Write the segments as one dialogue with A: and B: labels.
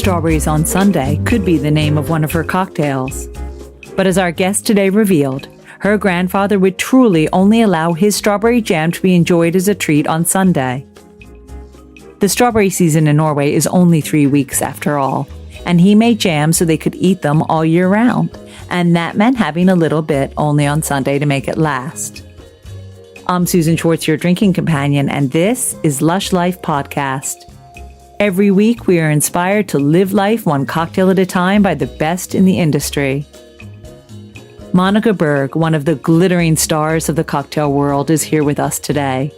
A: Strawberries on Sunday could be the name of one of her cocktails. But as our guest today revealed, her grandfather would truly only allow his strawberry jam to be enjoyed as a treat on Sunday. The strawberry season in Norway is only 3 weeks after all, and he made jam so they could eat them all year round, and that meant having a little bit only on Sunday to make it last. I'm Susan Schwartz, your drinking companion, and this is Lush Life Podcast. Every week, we are inspired to live life one cocktail at a time by the best in the industry. Monica Berg, one of the glittering stars of the cocktail world, is here with us today.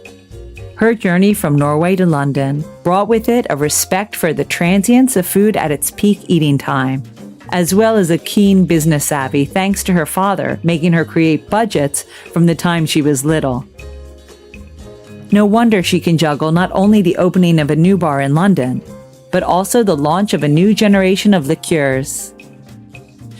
A: Her journey from Norway to London brought with it a respect for the transience of food at its peak eating time, as well as a keen business savvy thanks to her father making her create budgets from the time she was little. No wonder she can juggle not only the opening of a new bar in London, but also the launch of a new generation of liqueurs.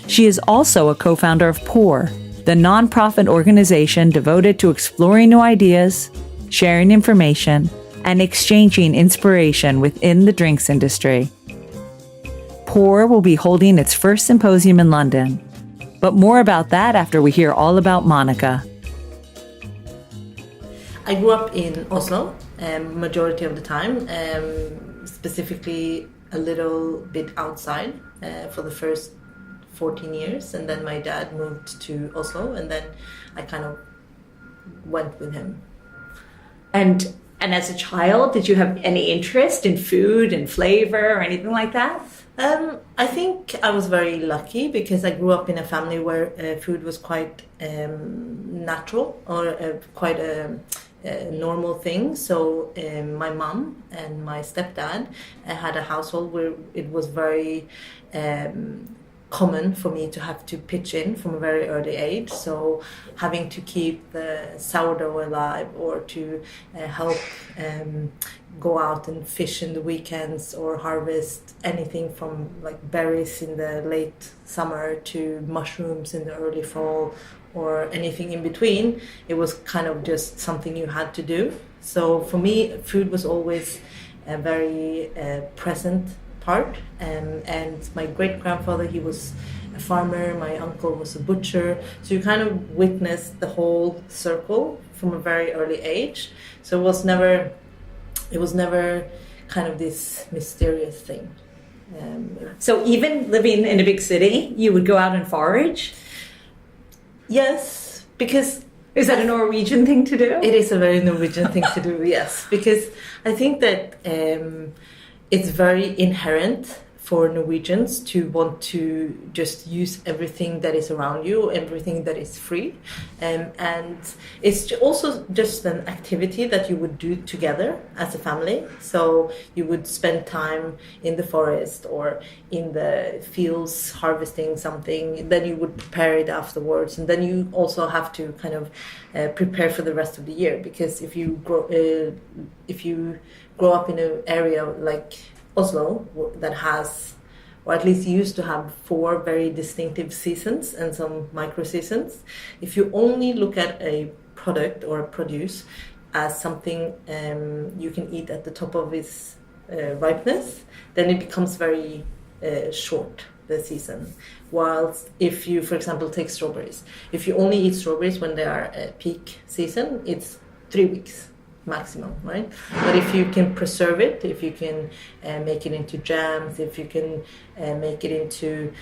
A: She is also a co-founder of Pour, the nonprofit organization devoted to exploring new ideas, sharing information, and exchanging inspiration within the drinks industry. Pour will be holding its first symposium in London, but more about that after we hear all about Monica.
B: I grew up in Oslo, majority of the time, specifically a little bit outside for the first 14 years, and then my dad moved to Oslo, and then I kind of went with him.
A: And as a child, did you have any interest in food and flavor or anything like that?
B: I think I was very lucky because I grew up in a family where food was quite natural or quite a normal thing. So my mom and my stepdad had a household where it was very common for me to have to pitch in from a very early age. So having to keep the sourdough alive or to help go out and fish in the weekends or harvest anything from like berries in the late summer to mushrooms in the early fall or anything in between, it was kind of just something you had to do. So for me, food was always a very present part, and my great-grandfather, he was a farmer, my uncle was a butcher, so you kind of witnessed the whole circle from a very early age. So it was never kind of this mysterious thing.
A: So even living in a big city, you would go out and forage?
B: Yes, because...
A: Is that a Norwegian thing to do?
B: It is a very Norwegian thing to do, yes, because I think that it's very inherent for Norwegians to want to just use everything that is around you, everything that is free. And it's also just an activity that you would do together as a family. So you would spend time in the forest or in the fields harvesting something, then you would prepare it afterwards. And then you also have to kind of prepare for the rest of the year, because if you grow up in an area like Oslo that has, or at least used to have, 4 very distinctive seasons and some micro seasons. If you only look at a product or a produce as something you can eat at the top of its ripeness, then it becomes very short, the season. Whilst if you, for example, take strawberries, if you only eat strawberries when they are at peak season, it's 3 weeks. Maximum, right? But if you can preserve it, if you can make it into jams, if you can make it into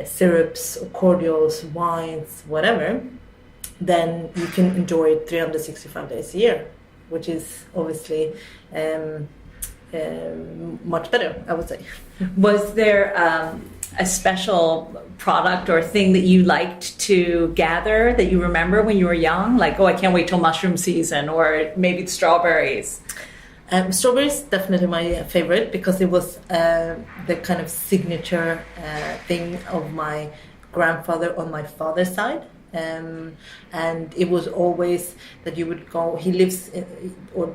B: syrups, or cordials, wines, whatever, then you can enjoy it 365 days a year, which is obviously much better, I would say.
A: Was there a special product or thing that you liked to gather that you remember when you were young? Like, oh, I can't wait till mushroom season, or maybe the strawberries.
B: Strawberries, definitely my favorite, because it was the kind of signature thing of my grandfather on my father's side. And it was always that you would go,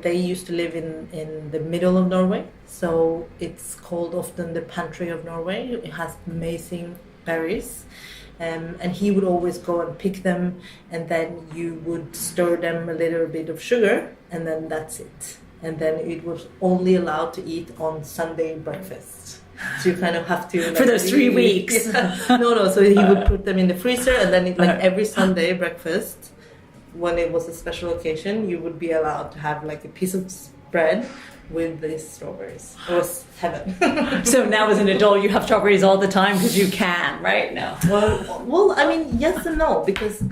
B: they used to live in the middle of Norway, so it's called often the pantry of Norway. It has amazing berries, and he would always go and pick them, and then you would stir them a little bit of sugar, and then that's it. And then it was only allowed to eat on Sunday breakfast. So you kind of have to like,
A: For those 3 weeks.
B: No. So he would put them in the freezer, and then every Sunday breakfast, when it was a special occasion, you would be allowed to have like a piece of bread with these strawberries. It was heaven.
A: So now as an adult, you have strawberries all the time because you can, right? No.
B: Well, I mean, yes and no, because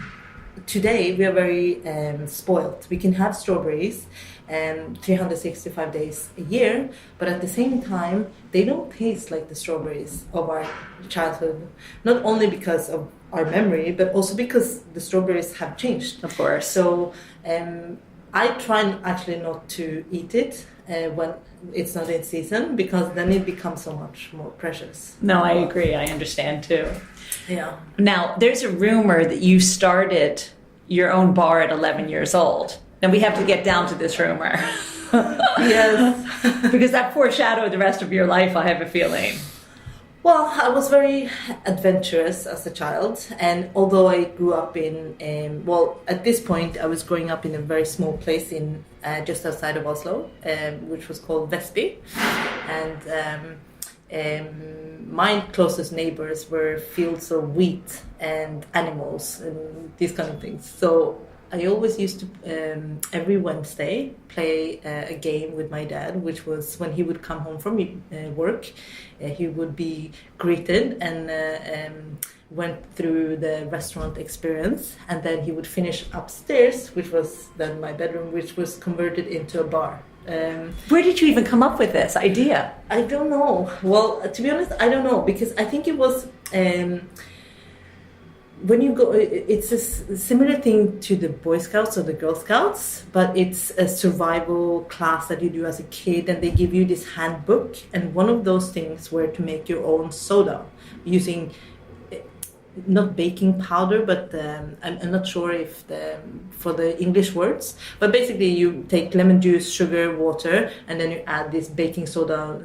B: today we are very spoiled. We can have strawberries 365 days a year, but at the same time, they don't taste like the strawberries of our childhood. Not only because of our memory, but also because the strawberries have changed.
A: Of course.
B: So I try actually not to eat it when it's not in season, because then it becomes so much more precious.
A: No, I agree. I understand too.
B: Yeah.
A: Now, there's a rumor that you started your own bar at 11 years old. And we have to get down to this rumor.
B: Yes.
A: Because that foreshadowed the rest of your life, I have a feeling.
B: Well, I was very adventurous as a child, and although I grew up at this point I was growing up in a very small place in just outside of Oslo, which was called Vestby, and my closest neighbors were fields of wheat and animals and these kind of things. So I always used to, every Wednesday, play a game with my dad, which was when he would come home from work, he would be greeted and went through the restaurant experience, and then he would finish upstairs, which was then my bedroom, which was converted into a bar.
A: Where did you even come up with this idea?
B: I don't know. Well, to be honest, I don't know, because I think it was... when you go, it's a similar thing to the Boy Scouts or the Girl Scouts, but it's a survival class that you do as a kid, and they give you this handbook, and one of those things were to make your own soda using not baking powder, but I'm not sure if for the English words, but basically you take lemon juice, sugar, water, and then you add this baking soda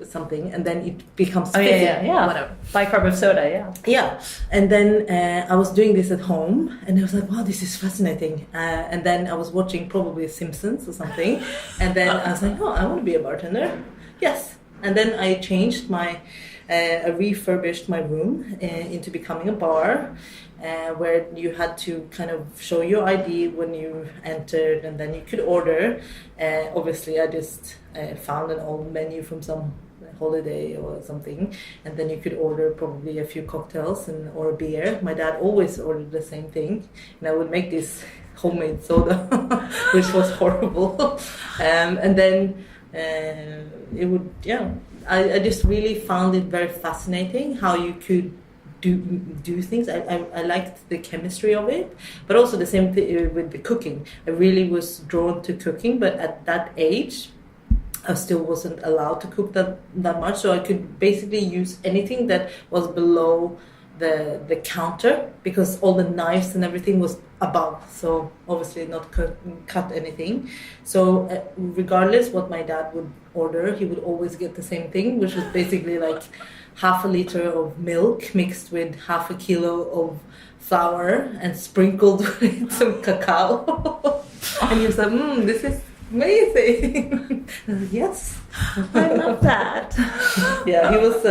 B: something, and then it becomes fizzy, whatever.
A: Bicarbonate soda,
B: yeah. And then I was doing this at home, and I was like, wow, this is fascinating. And then I was watching probably Simpsons or something, and then I was like, oh, I want to be a bartender. Yes. And then I changed I refurbished my room into becoming a bar, where you had to kind of show your ID when you entered, and then you could order. Obviously, I just found an old menu from some holiday or something, and then you could order probably a few cocktails or a beer. My dad always ordered the same thing, and I would make this homemade soda, which was horrible. And then it would, I just really found it very fascinating how you could do things. I liked the chemistry of it, but also the same thing with the cooking. I really was drawn to cooking, but at that age I still wasn't allowed to cook that much, so I could basically use anything that was below the counter, because all the knives and everything was above, so obviously not cut anything. So regardless what my dad would order, he would always get the same thing, which was basically like half a liter of milk mixed with half a kilo of flour and sprinkled with some cacao. And he was like, this is amazing. Yes,
A: I love that.
B: Yeah, he was,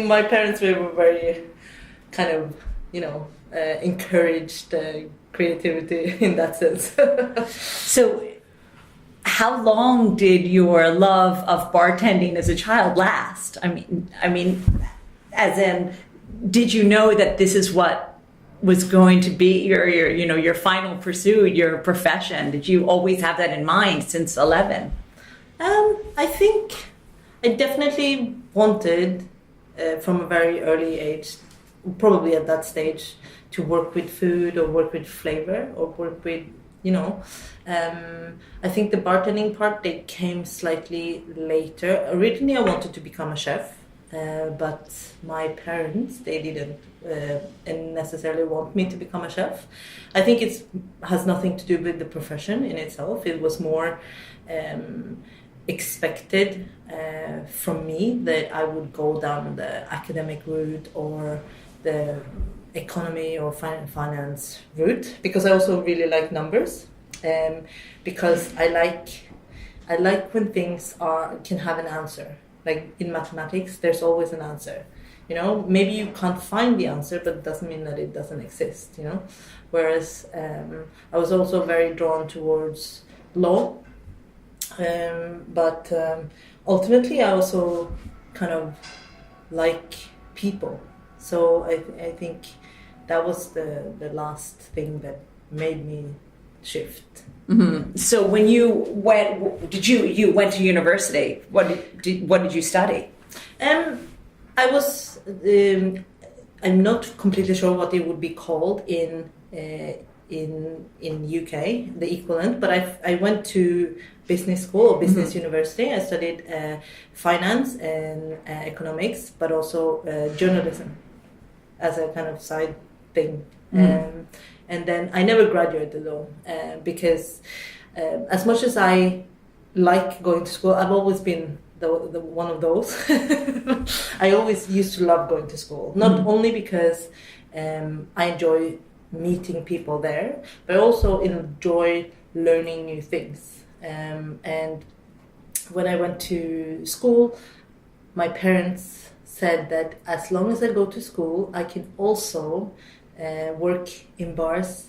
B: my parents were very kind of, encouraged creativity in that sense.
A: So how long did your love of bartending as a child last? I mean, as in, did you know that this is what was going to be your final pursuit, your profession? Did you always have that in mind since 11?
B: I think I definitely wanted, from a very early age, probably at that stage, to work with food or work with flavor or work with, I think the bartending part, they came slightly later. Originally I wanted to become a chef, but my parents, they didn't necessarily want me to become a chef. I think it has nothing to do with the profession in itself. It was more expected from me that I would go down the academic route or the economy or finance route, because I also really like numbers, because I like when things can have an answer. like in mathematics, there's always an answer. You know, maybe you can't find the answer, but it doesn't mean that it doesn't exist, you know. Whereas I was also very drawn towards law. But ultimately, I also kind of like people. So I think that was the last thing that made me shift.
A: Mm-hmm. So when you went, you went to university? What did you study?
B: I was. I'm not completely sure what it would be called in UK, the equivalent. But I went to business school or business university. I studied finance and economics, but also journalism as a kind of side thing. And then I never graduated though, because as much as I like going to school, I've always been the one of those. I always used to love going to school, not only because I enjoy meeting people there, but I also enjoy learning new things. And when I went to school, my parents said that as long as I go to school, I can also work in bars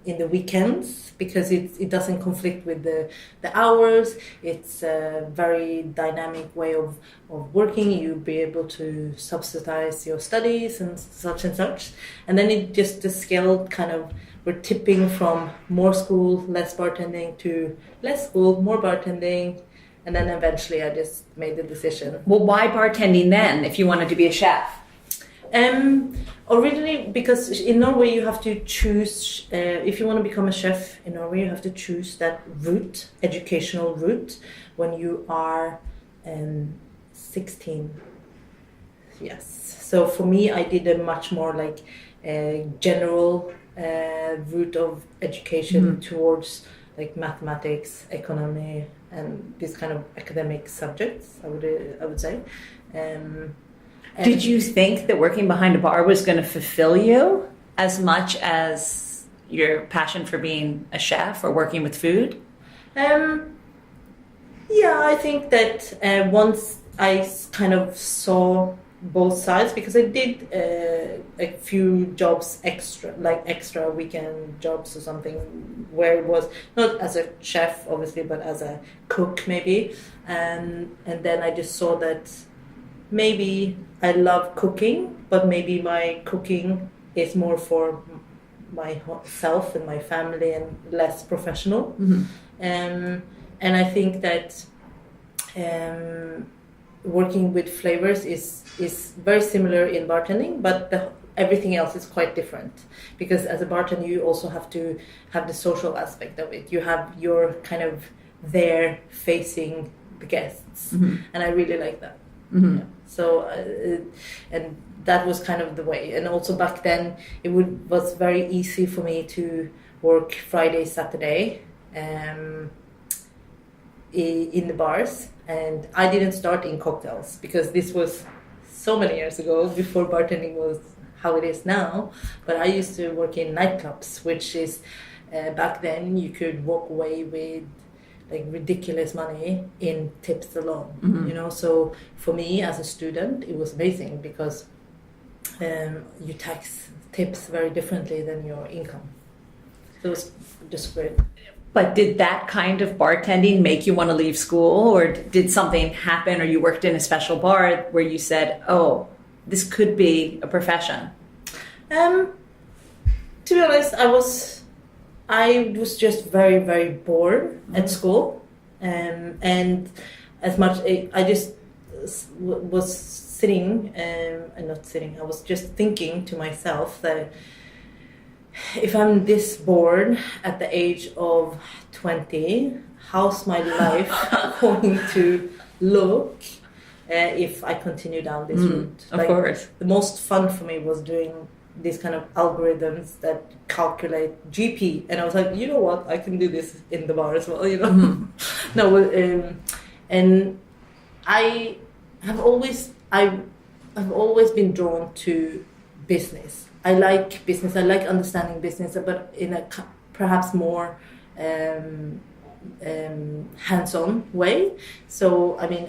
B: in the weekends, because it doesn't conflict with the hours. It's a very dynamic way of working. You'll be able to subsidize your studies and such and such. And then it just, the scale kind of, we're tipping from more school, less bartending, to less school, more bartending. And then eventually I just made the decision.
A: Well, why bartending then if you wanted to be a chef?
B: Originally, because in Norway you have to choose, if you want to become a chef in Norway, you have to choose that route, educational route, when you are 16. Yes. So for me, I did a much more like general route of education towards like mathematics, economy, and these kind of academic subjects, I would say.
A: Did you think that working behind a bar was going to fulfill you as much as your passion for being a chef or working with food?
B: Yeah, I think that once I kind of saw both sides, because I did a few jobs extra weekend jobs or something, where it was not as a chef obviously, but as a cook maybe, and then I just saw that maybe I love cooking, but maybe my cooking is more for myself and my family and less professional. And I think that working with flavors is very similar in bartending, but everything else is quite different, because as a bartender you also have to have the social aspect of it. You have your kind of there facing the guests, and I really like that. Yeah. So and that was kind of the way. And also back then was very easy for me to work Friday, Saturday in the bars. And I didn't start in cocktails, because this was so many years ago, before bartending was how it is now. But I used to work in nightclubs, which is back then you could walk away with like ridiculous money in tips alone, you know. So for me as a student, it was amazing, because you tax tips very differently than your income. So it was just great.
A: But did that kind of bartending make you want to leave school, or did something happen, or you worked in a special bar where you said, oh, this could be a profession?
B: To be honest, I was just very, very bored at school. And as much, I just was sitting, and not sitting, I was just thinking to myself that if I'm this bored at the age of 20, how's my life going to look if I continue down this route?
A: Of course.
B: The most fun for me was doing these kind of algorithms that calculate GP, and I was like, you know what, I can do this in the bar as well, you know. And I have always been drawn to business. I like business. I like understanding business, but in a perhaps more hands-on way. So I mean,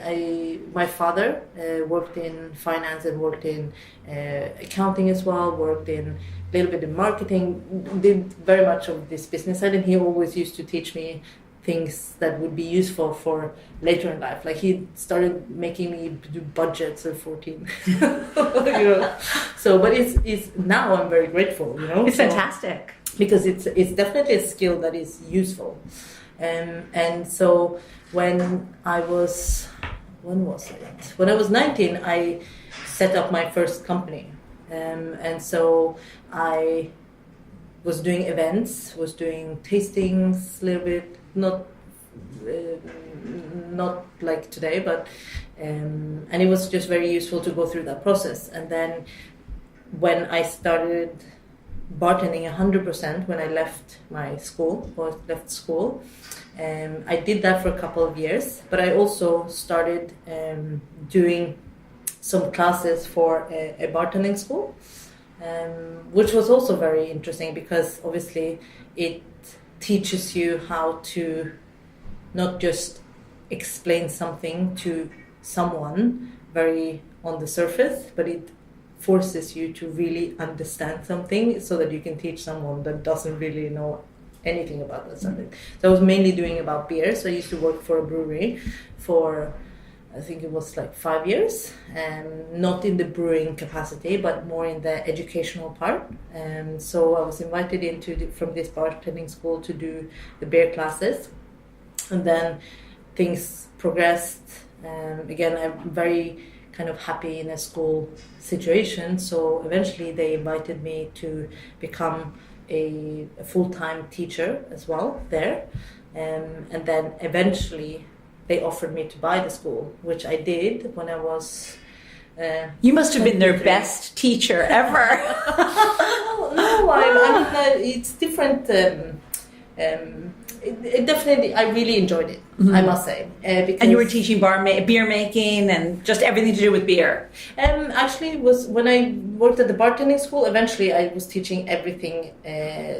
B: my father worked in finance and worked in accounting as well, worked in a little bit in marketing, did very much of this business side, and he always used to teach me things that would be useful for later in life. Like he started making me do budgets at 14. You know? So, but it's now I'm very grateful, you know.
C: It's fantastic.
B: Because it's definitely a skill that is useful. And so when I was 19, I set up my first company. And so I was doing events, was doing tastings a little bit, not like today, but and it was just very useful to go through that process. And then when I started bartending 100%, when I left school, I did that for a couple of years, but I also started doing some classes for a bartending school, which was also very interesting because obviously it teaches you how to not just explain something to someone very on the surface, but it forces you to really understand something so that you can teach someone that doesn't really know anything about that subject. So I was mainly doing about beer. So I used to work for a brewery for, I think it was like 5 years, not in the brewing capacity, but more in the educational part. So I was invited from this bartending school to do the beer classes, and then things progressed. Again, I'm very kind of happy in a school situation, so eventually they invited me to become a full-time teacher as well there, and then eventually they offered me to buy the school, which I did when I was
C: you must have been their best teacher ever.
B: No, I mean, it's different. It definitely, I really enjoyed it, I must say. Because
C: and you were teaching beer making and just everything to do with beer.
B: Actually, it was when I worked at the bartending school. Eventually, I was teaching everything,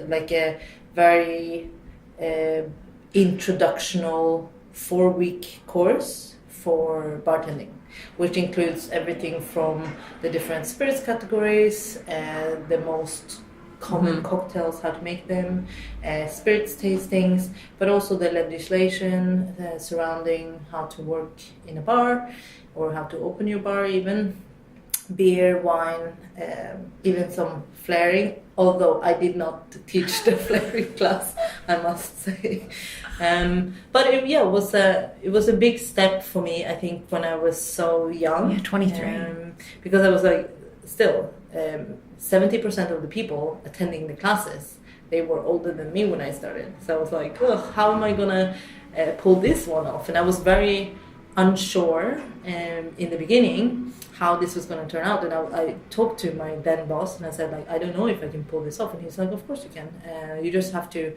B: like a very introductional 4-week course for bartending, which includes everything from the different spirits categories, the most common cocktails, how to make them, spirits tastings, but also the legislation surrounding how to work in a bar or how to open your bar, even beer, wine, even some flaring, although I did not teach the flaring class, I must say. But it was a big step for me, I think, when I was so young.
C: Yeah, 23.
B: Because I was like, still, 70% of the people attending the classes, they were older than me when I started. So I was like, oh, how am I gonna pull this one off? And I was very unsure in the beginning how this was going to turn out. And I talked to my then boss and I said, like, I don't know if I can pull this off. And he's like, of course you can. You just have to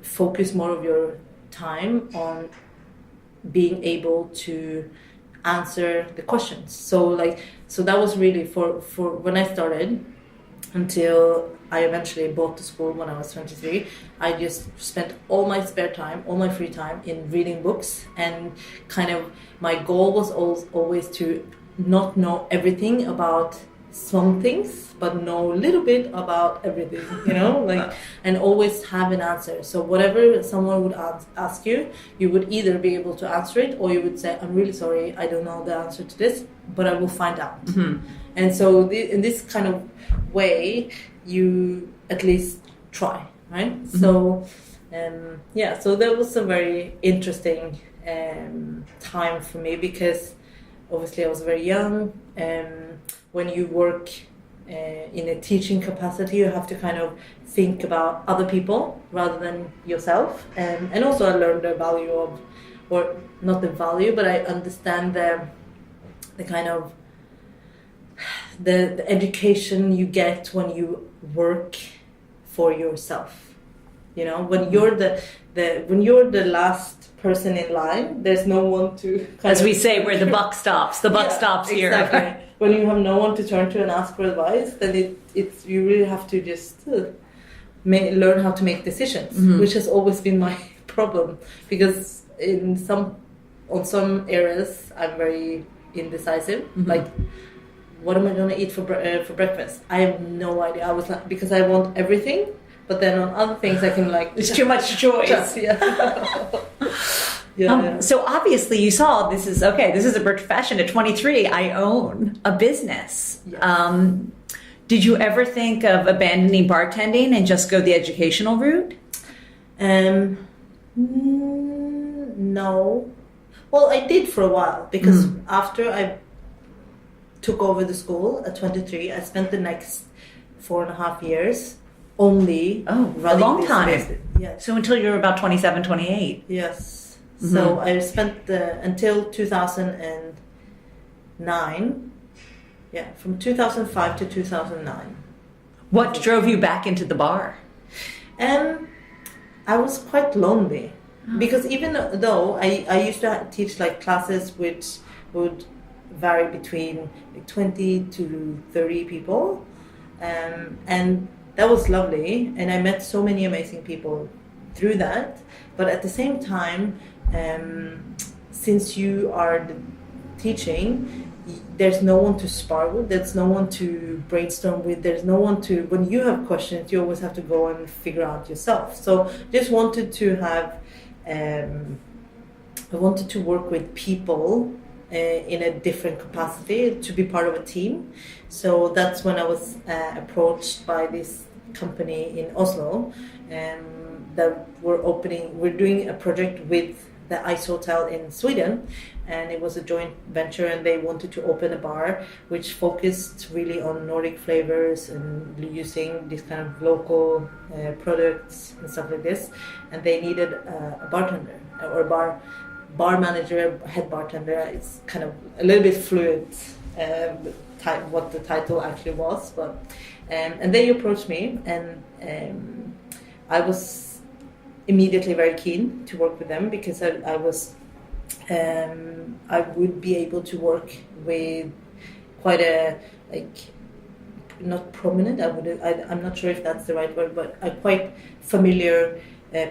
B: focus more of your time on being able to answer the questions. So that was really for when I started until I eventually bought the school when I was 23. I just spent all my spare time, all my free time in reading books, and kind of my goal was always to not know everything about some things, but know a little bit about everything, and always have an answer. So whatever someone would ask you, you would either be able to answer it, or you would say, I'm really sorry, I don't know the answer to this, but I will find out. Mm-hmm. And so in this kind of way, you at least try, right? Mm-hmm. So, so that was a very interesting time for me, because obviously I was very young. When you work in a teaching capacity, you have to kind of think about other people rather than yourself. And also I learned the value of, or not the value, but I understand the kind of the education you get when you work for yourself. When you're the last person in line, there's no one to
C: as we say, where the buck stops. The buck stops here.
B: Exactly. When you have no one to turn to and ask for advice, then it's you really have to just learn how to make decisions, which has always been my problem, because on some areas I'm very indecisive. Like, what am I going to eat for breakfast? I have no idea. I was like, because I want everything, but then on other things I can like.
C: There's too much choice. So obviously you saw this is a profession. At 23, I own a business.
B: Yes.
C: Did you ever think of abandoning bartending and just go the educational route?
B: No. Well, I did for a while, because after I took over the school at 23, I spent the next 4.5 years only running
C: a long
B: this
C: time.
B: business. Yes.
C: So until you were about 27, 28.
B: Yes. So I spent until 2009. Yeah, from 2005 to 2009.
C: What drove you back into the bar?
B: I was quite lonely, because even though I used to teach like classes which would vary between like 20 to 30 people, and that was lovely, and I met so many amazing people through that. But at the same time, since you are teaching, there's no one to spar with, there's no one to brainstorm with, there's no one to, when you have questions, you always have to go and figure out yourself. So just wanted to have, I wanted to work with people in a different capacity, to be part of a team. So that's when I was approached by this company in Oslo, that we're doing a project with the Ice Hotel in Sweden, and it was a joint venture, and they wanted to open a bar which focused really on Nordic flavors and using these kind of local products and stuff like this. And they needed a bartender or bar manager, head bartender. It's kind of a little bit fluid what the title actually was, but and they approached me, and I was immediately very keen to work with them, because I would be able to work with quite a, like, not prominent, I'm not sure if that's the right word, but a quite familiar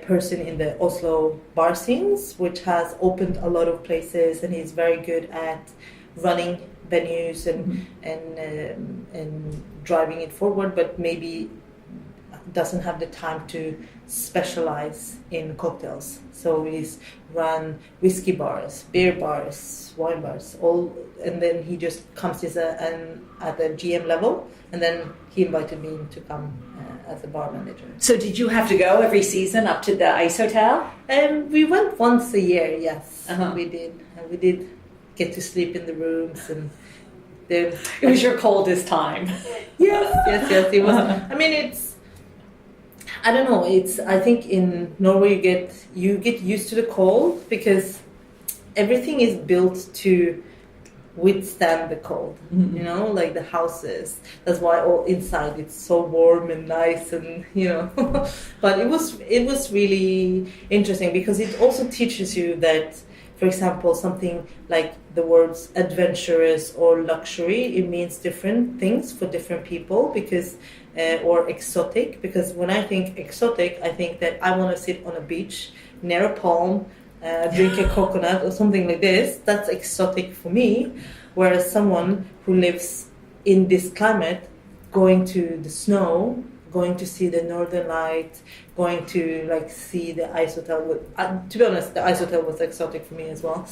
B: person in the Oslo bar scenes, which has opened a lot of places, and he's very good at running venues and driving it forward, but maybe doesn't have the time to specialize in cocktails. So he's run whiskey bars, beer bars, wine bars, all, and then he just comes at the GM level, and then he invited me to come as a bar manager.
C: So did you have to go every season up to the Ice Hotel?
B: We went once a year, yes. We did. And we did get to sleep in the rooms, and it
C: was your coldest time.
B: Yes, it was. I mean, I don't know. I think in Norway you get used to the cold, because everything is built to withstand the cold. You know, like the houses. That's why all inside it's so warm and nice, and But it was really interesting, because it also teaches you that, for example, something like the words adventurous or luxury, it means different things for different people, because or exotic, because when I think exotic, I think that I want to sit on a beach near a palm, drink a coconut or something like this. That's exotic for me. Whereas someone who lives in this climate, going to the snow, going to see the northern light, going to like see the Ice Hotel. To be honest, the Ice Hotel was exotic for me as well.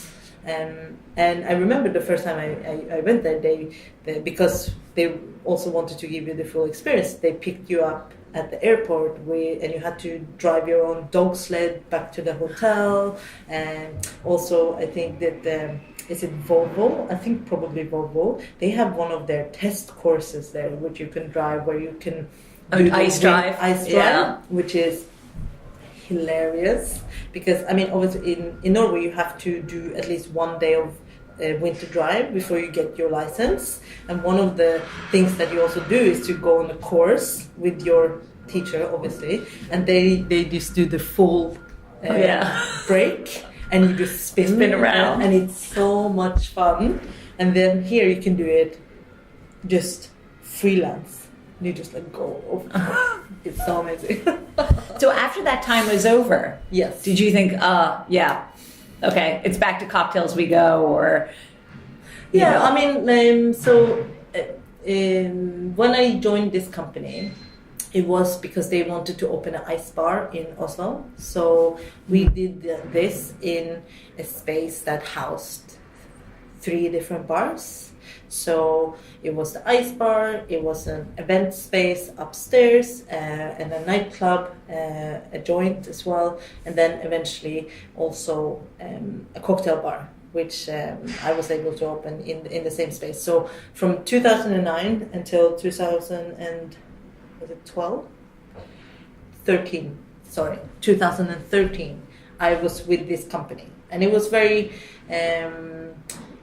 B: And I remember the first time I went there, they because they also wanted to give you the full experience, they picked you up at the airport, and you had to drive your own dog sled back to the hotel. And also, I think that is it Volvo? I think probably Volvo. They have one of their test courses there, which you can drive, where you can do
C: ice drive,
B: which is hilarious, because I mean, obviously in Norway you have to do at least one day of winter drive before you get your license, and one of the things that you also do is to go on a course with your teacher, obviously, and they just do the full break, and you just spin around, and it's so much fun. And then here you can do it just freelance. you just like go over. It's so amazing.
C: So after that time was over,
B: Yes.
C: did you think, yeah, okay, it's back to cocktails we go, or you
B: Yeah,
C: know?
B: I mean, when I joined this company, it was because they wanted to open an ice bar in Oslo. So we did this in a space that housed 3 different bars. So it was the ice bar, it was an event space upstairs, and a nightclub, a joint as well, and then eventually also a cocktail bar, which I was able to open in the same space. So from 2009 until 2013, I was with this company, and it was very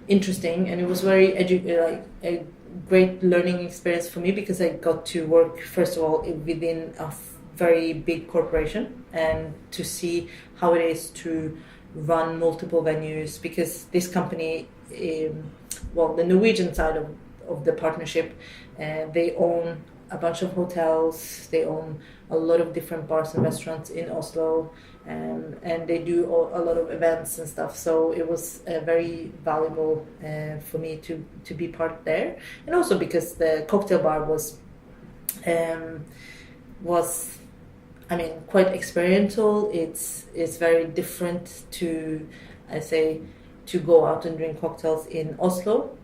B: interesting, and it was very a great learning experience for me, because I got to work first of all within a very big corporation, and to see how it is to run multiple venues, because this company, the Norwegian side of the partnership, they own a bunch of hotels, they own a lot of different bars and restaurants in Oslo, and they do a lot of events and stuff. So it was very valuable for me to be part there, and also because the cocktail bar was quite experiential. It's very different to go out and drink cocktails in Oslo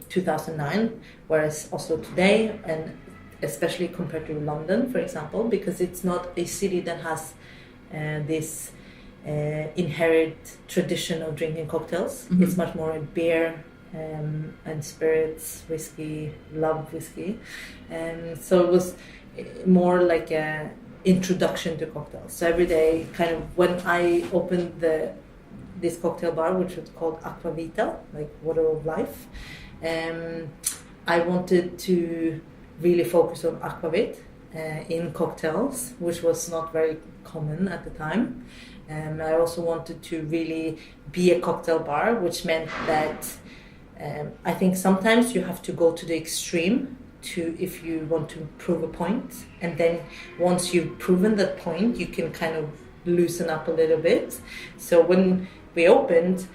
B: 2009, whereas Oslo today, and especially compared to London, for example, because it's not a city that has this inherent tradition of drinking cocktails. Mm-hmm. It's much more a beer and spirits, whiskey, love whiskey, and so it was more like a introduction to cocktails. So every day, kind of, when I opened this cocktail bar, which was called Aqua Vita, like water of life, I wanted to really focus on aquavit in cocktails, which was not very common at the time. And I also wanted to really be a cocktail bar, which meant that I think sometimes you have to go to the extreme if you want to prove a point, and then once you've proven that point, you can kind of loosen up a little bit. So when we opened,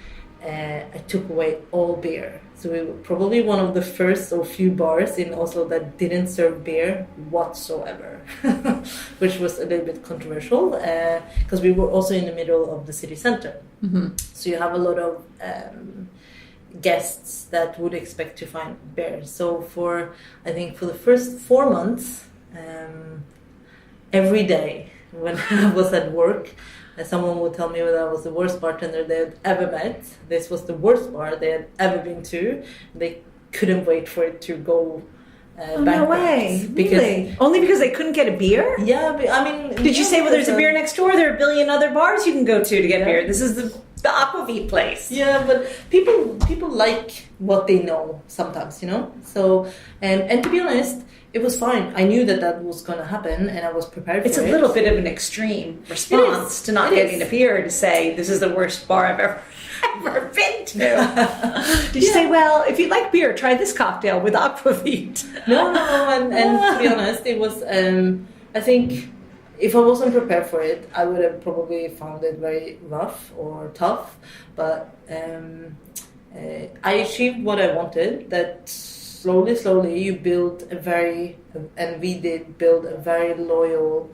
B: I took away all beer. So we were probably one of the first or few bars in Oslo that didn't serve beer whatsoever, which was a little bit controversial, because we were also in the middle of the city center. Mm-hmm. So you have a lot of guests that would expect to find beer. So for the first 4 months, every day when I was at work, someone would tell me that I was the worst bartender they had ever met. This was the worst bar they had ever been to. They couldn't wait for it to go bankrupt.
C: No way. Really? Only because they couldn't get a beer?
B: Yeah, but, I mean...
C: Did you say, well, there's a beer next door? There are a billion other bars you can go to get beer. This is the Aquavit place.
B: Yeah, but people like what they know sometimes, you know? So, and to be honest, it was fine. I knew that was going to happen, and I was prepared for it.
C: It's a little bit of an extreme response to not getting a beer, to say, this is the worst bar I've ever been to. Did you say, well, if you like beer, try this cocktail with aquavit?
B: No, and to be honest, it was, I think, if I wasn't prepared for it, I would have probably found it very rough or tough, but I achieved what I wanted, that slowly you build we did build a very loyal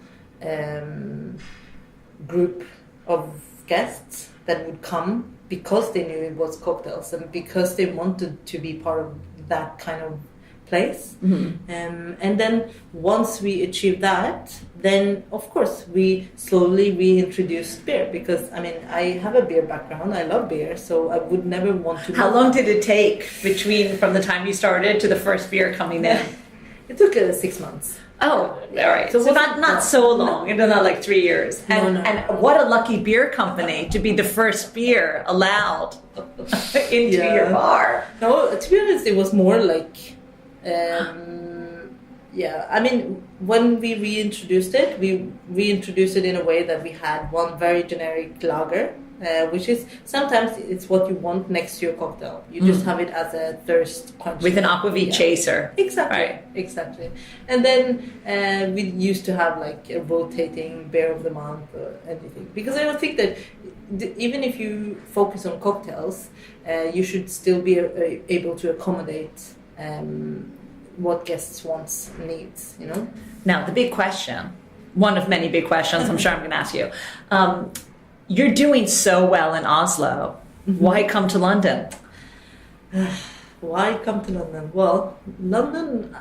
B: group of guests that would come because they knew it was cocktails and because they wanted to be part of that kind of place. Mm-hmm. And then once we achieved that, then of course we slowly reintroduced beer, because I mean, I have a beer background, I love beer, so I would never want to...
C: How long did it take from the time you started to the first beer coming in?
B: It took 6 months.
C: Oh, all right. So not so long. It's not like 3 years. And what a lucky beer company to be the first beer allowed into your bar.
B: No, to be honest, it was more like... Yeah, I mean, when we reintroduced it, we reintroduced it in a way that we had one very generic lager, which is sometimes it's what you want next to your cocktail. You just have it as a thirst quencher.
C: With an aquavit chaser.
B: Exactly,
C: Right.
B: exactly. And then we used to have like a rotating beer of the month or anything. Because I don't think that even if you focus on cocktails, you should still be able to accommodate what guests wants needs, you know.
C: Now, the big question, one of many big questions I'm sure I'm going to ask you. You're doing so well in Oslo. Why come to London?
B: Why come to London? Well, London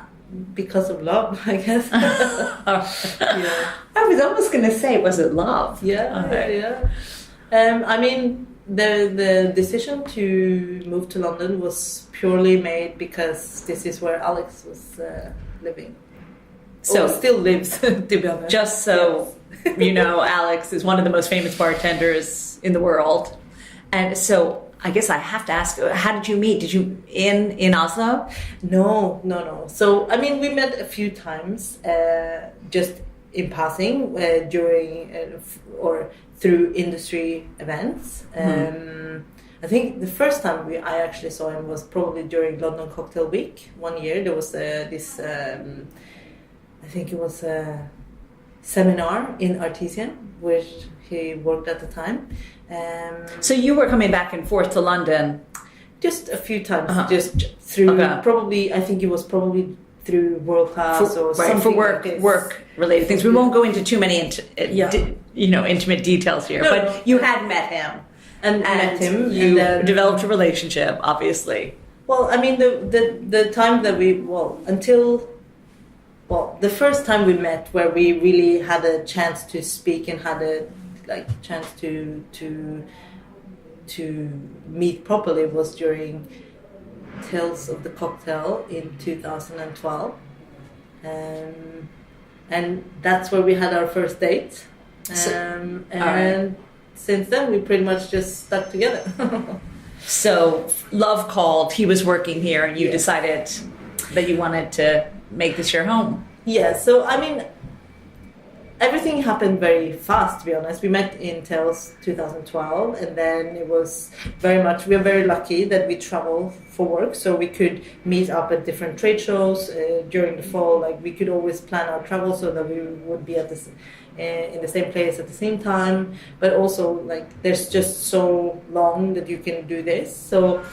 B: because of love, I guess. Yeah.
C: I was almost going to say, was it love?
B: Yeah,
C: Okay.
B: yeah. I mean, the decision to move to London was purely made because this is where Alex was living.
C: So
B: Or still lives, to be honest.
C: Just so you know, Alex is one of the most famous bartenders in the world. And so I guess I have to ask, how did you meet? Did you in Oslo?
B: No. So, I mean, we met a few times, just in passing, during or through industry events. I think the first time I actually saw him was probably during London Cocktail Week. One year there was this, I think it was a seminar in Artesian, which he worked at the time.
C: So you were coming back and forth to London?
B: Just a few times, just through probably, I think it was probably through World Class or something
C: for work,
B: like this.
C: work related things. We won't go into too many intimate details here, but you had met him.
B: And met him.
C: You
B: and then,
C: developed a relationship, obviously.
B: Well, I mean, the time that the first time we met, where we really had a chance to speak and had a chance to meet properly was during Tales of the Cocktail in 2012, and that's where we had our first date. Since then, we pretty much just stuck together.
C: So love called. He was working here, and you decided that you wanted to make this your home.
B: Yeah. So I mean, everything happened very fast, to be honest. We met in Tales 2012, and then it was we are very lucky that we travel for work, so we could meet up at different trade shows during the fall. Like, we could always plan our travel so that we would be at in the same place at the same time, but also there's just so long that you can do this. So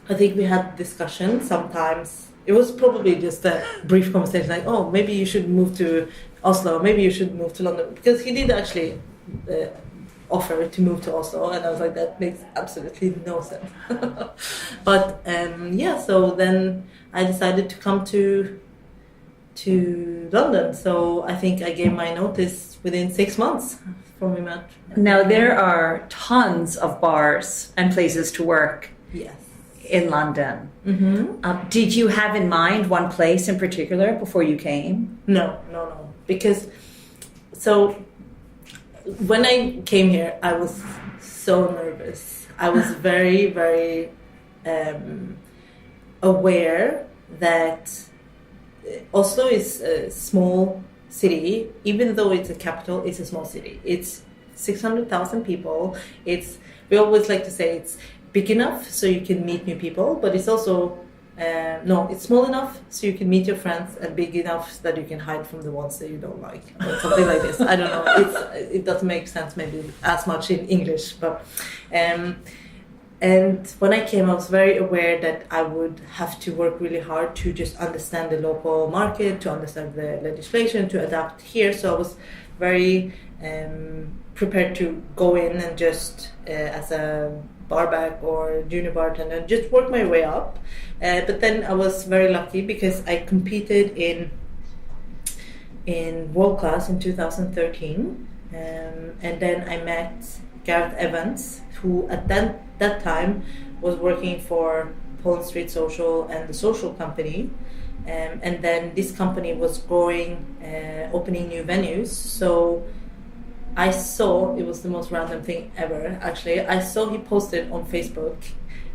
B: I think we had discussions sometimes. It was probably just a brief conversation, like, oh, maybe you should move to Oslo, maybe you should move to London, because he did actually offer to move to Oslo, and I was like, that makes absolutely no sense. But so then I decided to come to London. So I think I gave my notice within 6 months from we met.
C: Now, there are tons of bars and places to work in London.
B: Mm-hmm.
C: Did you have in mind one place in particular before you came?
B: No. Because when I came here, I was so nervous. I was very, very aware that Oslo is a small city. Even though it's a capital, it's a small city. It's 600,000 people. We always like to say it's big enough so you can meet new people, but it's also it's small enough so you can meet your friends, and big enough that you can hide from the ones that you don't like, or something like this. I don't know. It doesn't make sense maybe as much in English, but and when I came, I was very aware that I would have to work really hard to just understand the local market, to understand the legislation, to adapt here. So I was very prepared to go in and just as a barback or junior bartender, just work my way up. But then I was very lucky because I competed in World Class in 2013, and then I met Gareth Evans, who at that time was working for Pollen Street Social and the Social Company, and then this company was growing, opening new venues. So I saw, it was the most random thing ever actually, I saw he posted on Facebook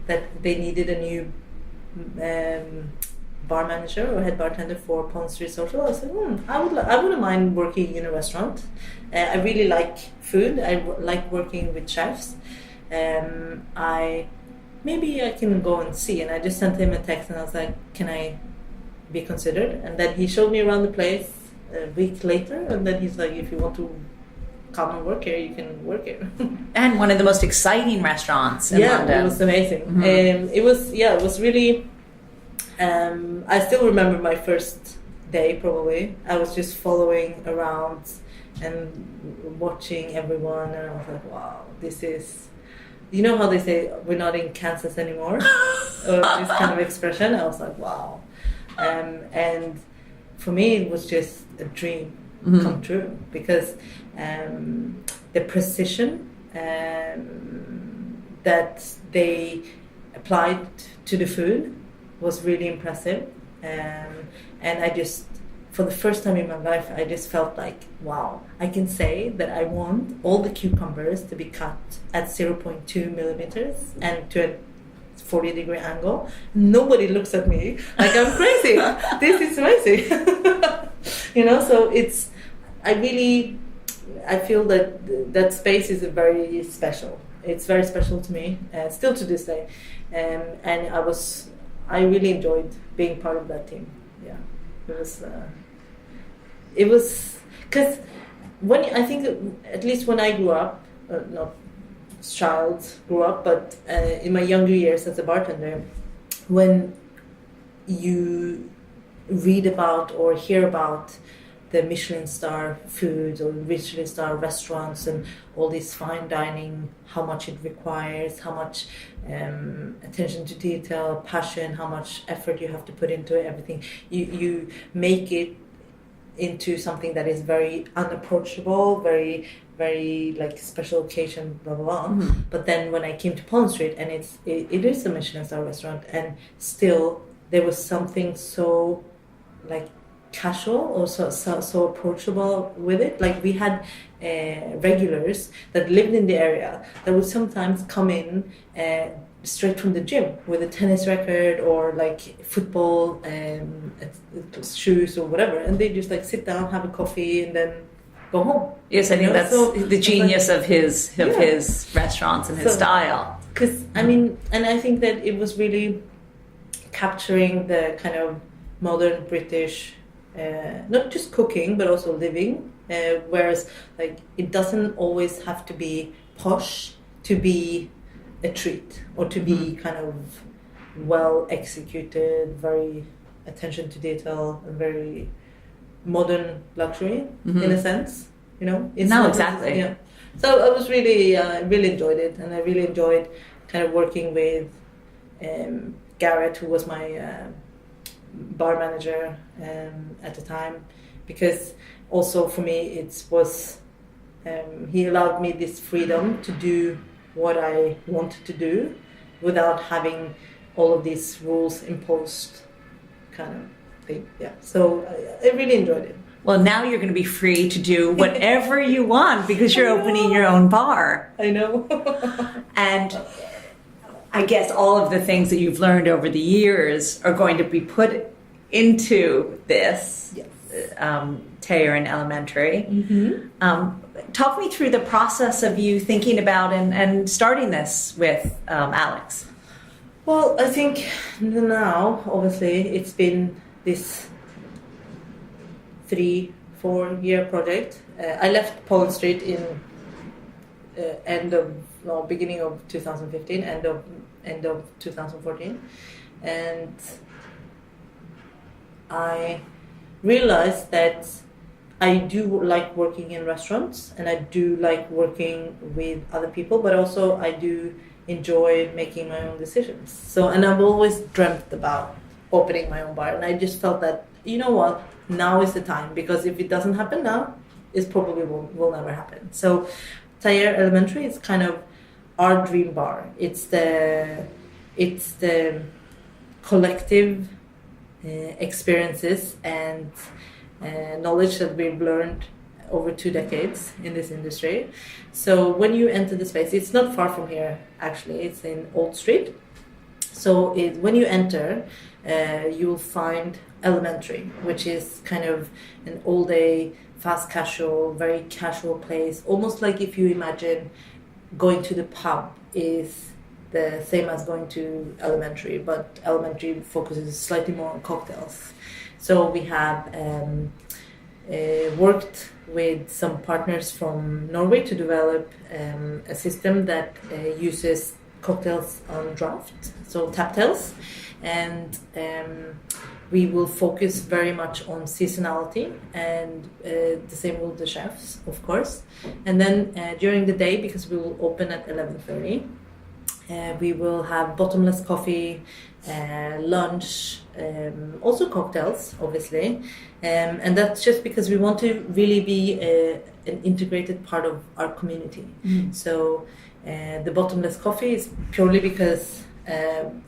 B: that they needed a new bar manager or head bartender for Pond Street Social. I said, I wouldn't mind working in a restaurant. I really like food. Like working with chefs. Maybe I can go and see. And I just sent him a text and I was like, can I be considered? And then he showed me around the place a week later. And then he's like, if you want to come and work here, you can work here.
C: And one of the most exciting restaurants in London.
B: Yeah, it was amazing. It was really... I still remember my first day, probably. I was just following around and watching everyone. And I was like, wow, this is... You know how they say, we're not in Kansas anymore? Or this kind of expression. I was like, wow. And for me, it was just a dream come true. Because the precision that they applied to the food was really impressive. And I just, for the first time in my life, I just felt like, wow, I can say that I want all the cucumbers to be cut at 0.2 millimeters and to a 40-degree angle. Nobody looks at me like I'm crazy. This is amazing. So I feel that space is very special. It's very special to me, still to this day. And I really enjoyed being part of that team. Yeah, it was because I think at least when I grew up, not child grew up, but in my younger years as a bartender, when you read about or hear about the Michelin star foods or Michelin star restaurants and all this fine dining, how much it requires, how much attention to detail, passion, how much effort you have to put into everything. You make it into something that is very unapproachable, very, very like special occasion, blah, blah, blah. But then when I came to Pond Street, and it is a Michelin star restaurant, and still there was something so like casual or so approachable with it. Like we had regulars that lived in the area that would sometimes come in straight from the gym with a tennis racket or like football shoes or whatever, and they just like sit down, have a coffee, and then go home.
C: Yes, I think that's the genius of his restaurants and his style.
B: Because and I think that it was really capturing the kind of modern British, not just cooking but also living. Whereas like it doesn't always have to be posh to be a treat or to be kind of well executed, very attention to detail, and very modern luxury in a sense.
C: Exactly.
B: Yeah. So I was really enjoyed it, and I really enjoyed kind of working with Garrett, who was my bar manager at the time, because also for me it was he allowed me this freedom to do what I wanted to do without having all of these rules imposed kind of thing. Yeah, so I really enjoyed it.
C: Well, now you're going to be free to do whatever you want because you're opening your own bar.
B: I know.
C: And I guess all of the things that you've learned over the years are going to be put into this.
B: Yes.
C: Tayor+Elementary. Talk me through the process of you thinking about and starting this with Alex.
B: Well, I think now, obviously, it's been this 3-4 year project. I left Pond Street in beginning of 2015, end of 2014, and I realized that I do like working in restaurants, and I do like working with other people, but also I do enjoy making my own decisions. So, and I've always dreamt about opening my own bar, and I just felt that, you know what, now is the time, because if it doesn't happen now, it probably will never happen. So Tayor+Elementary is kind of our dream bar. It's the collective experiences and knowledge that we've learned over 2 decades in this industry. So when you enter the space, it's not far from here actually, it's in Old Street, So when you enter, you will find Elementary, which is kind of an all-day, fast casual, very casual place. Almost like if you imagine going to the pub is the same as going to Elementary, but Elementary focuses slightly more on cocktails. So we have worked with some partners from Norway to develop a system that uses cocktails on draft, so taptails, and we will focus very much on seasonality, and the same with the chefs, of course. And then during the day, because we will open at 11:30, we will have bottomless coffee, lunch, also cocktails, obviously. And that's just because we want to really be an integrated part of our community. So the bottomless coffee is purely because,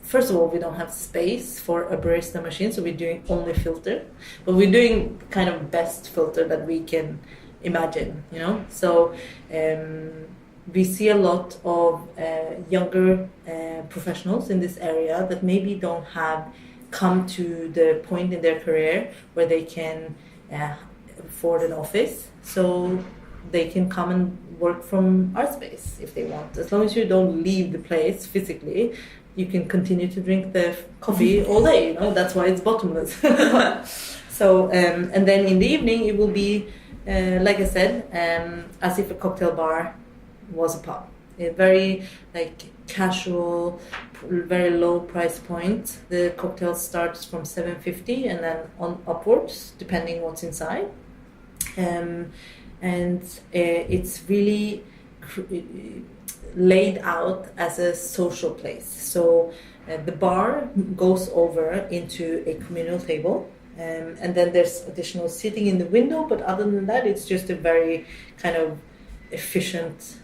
B: first of all, we don't have space for a barista machine, so we're doing only filter. But we're doing kind of best filter that we can imagine, you know? So we see a lot of younger professionals in this area that maybe don't have come to the point in their career where they can afford an office, so they can come and work from our space if they want. As long as you don't leave the place physically, you can continue to drink the coffee all day, you know, that's why it's bottomless. So and then in the evening it will be like I said, as if a cocktail bar was a pub. A very like casual, very low price point. The cocktail starts from $7.50 and then on upwards, depending what's inside. And it's really laid out as a social place. So the bar goes over into a communal table. And then there's additional seating in the window, but other than that, it's just a very kind of efficient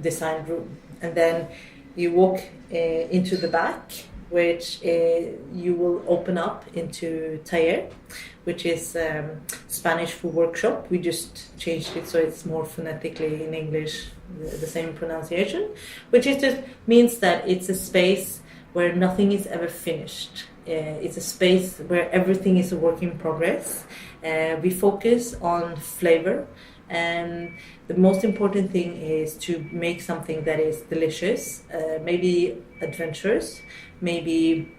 B: designed room. And then you walk into the back, which you will open up into Tayor, which is Spanish for workshop. We just changed it so it's more phonetically in English, the same pronunciation, which is just means that it's a space where nothing is ever finished. It's a space where everything is a work in progress. We focus on flavor, and the most important thing is to make something that is delicious, maybe adventurous, maybe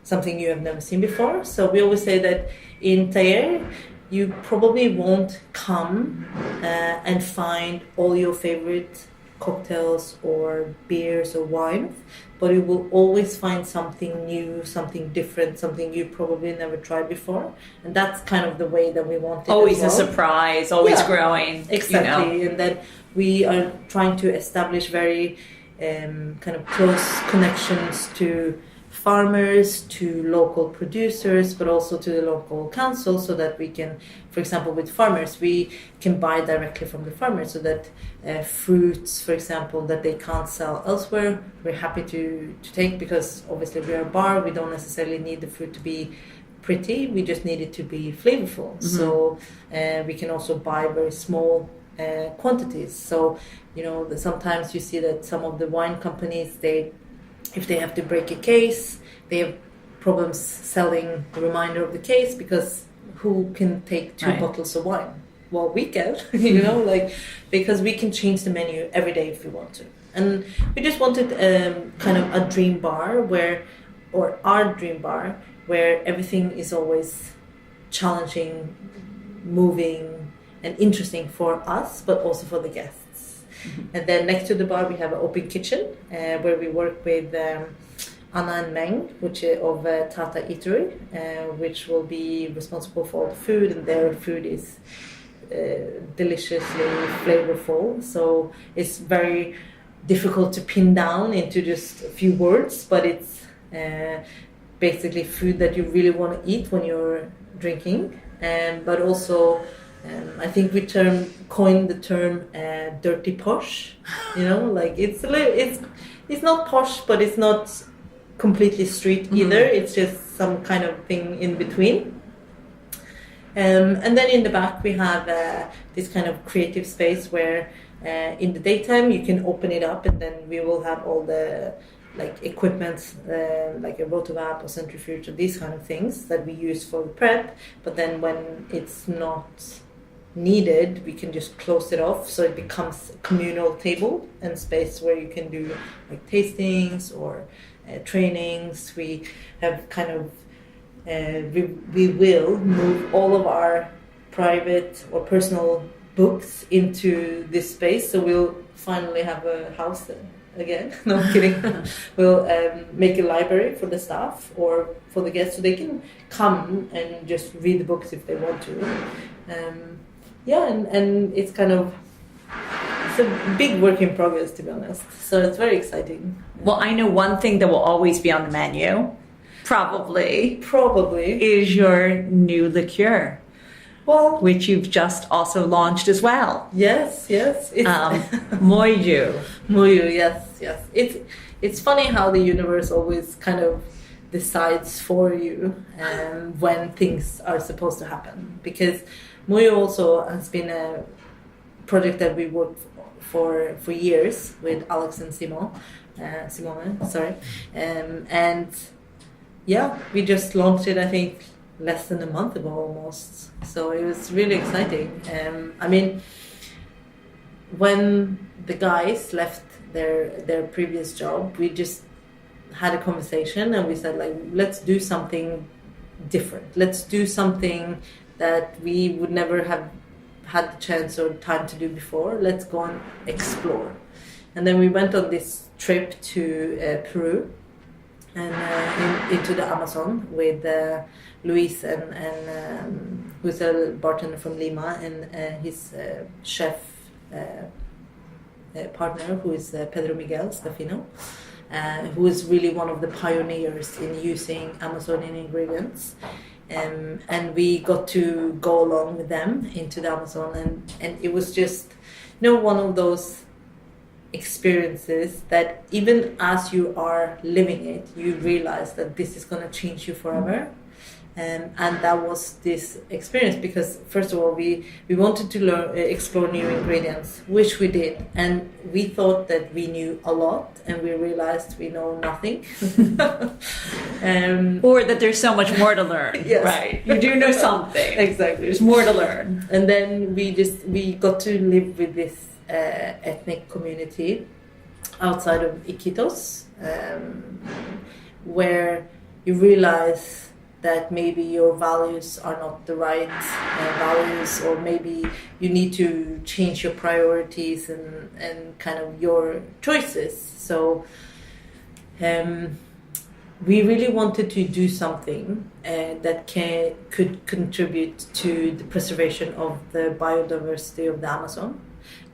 B: something you have never seen before. So we always say that in Tayor, you probably won't come and find all your favorite cocktails or beers or wines, but you will always find something new, something different, something you probably never tried before. And that's kind of the way that we want it.
C: Always
B: as well.
C: A surprise, always growing.
B: Exactly.
C: You know.
B: And that we are trying to establish very kind of close connections to farmers, to local producers, but also to the local council, so that we can, for example, with farmers, we can buy directly from the farmers, so that fruits, for example, that they can't sell elsewhere, we're happy to take, because obviously we're a bar, we don't necessarily need the fruit to be pretty, we just need it to be flavorful. Mm-hmm. So we can also buy very small quantities. So, you know, sometimes you see that some of the wine companies, if they have to break a case, they have problems selling the remainder of the case, because who can take two bottles of wine? Well, we can, you know, like, because we can change the menu every day if we want to. And we just wanted kind of a dream bar or our dream bar, where everything is always challenging, moving, and interesting for us, but also for the guests. Mm-hmm. And then next to the bar we have an open kitchen where we work with Anna and Meng, which is of Tata Eatery, which will be responsible for all the food, and their food is deliciously flavorful. So it's very difficult to pin down into just a few words, but it's basically food that you really want to eat when you're drinking, but also I think we coined the term dirty posh. You know, like it's not posh, but it's not completely street either. Mm-hmm. It's just some kind of thing in between. And then in the back we have this kind of creative space where In the daytime, you can open it up, and then we will have all the like equipment, like a rotovap or centrifuge or these kind of things that we use for the prep. But then when it's not needed, we can just close it off, so it becomes a communal table and space where you can do like tastings or trainings. We have kind of we will move all of our private or personal books into this space, so we'll finally have a house again. No, I'm kidding. We'll make a library for the staff or for the guests, so they can come and just read the books if they want to. And it's kind of, it's a big work in progress, to be honest. So it's very exciting.
C: Well, I know one thing that will always be on the menu, probably, is your new liqueur.
B: Well,
C: which you've just also launched as well.
B: Yes. It's
C: Muyu.
B: Muyu, yes. It's funny how the universe always kind of decides for you when things are supposed to happen. Because Muyu also has been a project that we worked for years with Alex and Simone. We just launched it, I think, less than a month ago almost. So it was really exciting. When the guys left their previous job, we just had a conversation and we said, like, let's do something different. Let's do something that we would never have had the chance or time to do before. Let's go and explore. And then we went on this trip to Peru and into the Amazon with Luis and who's a bartender from Lima, and his chef partner, who is Pedro Miguel Stafino, who is really one of the pioneers in using Amazonian ingredients. And we got to go along with them into the Amazon, and it was just, one of those experiences that even as you are living it, you realize that this is going to change you forever. And that was this experience, because first of all we wanted to explore new ingredients, which we did, and we thought that we knew a lot, and we realized we know nothing.
C: Or that there's so much more to learn.
B: Yes.
C: Right, you do know something.
B: Exactly,
C: there's more to learn.
B: And then we got to live with this ethnic community outside of Iquitos, where you realize that maybe your values are not the right values, or maybe you need to change your priorities and kind of your choices. So we really wanted to do something that could contribute to the preservation of the biodiversity of the Amazon,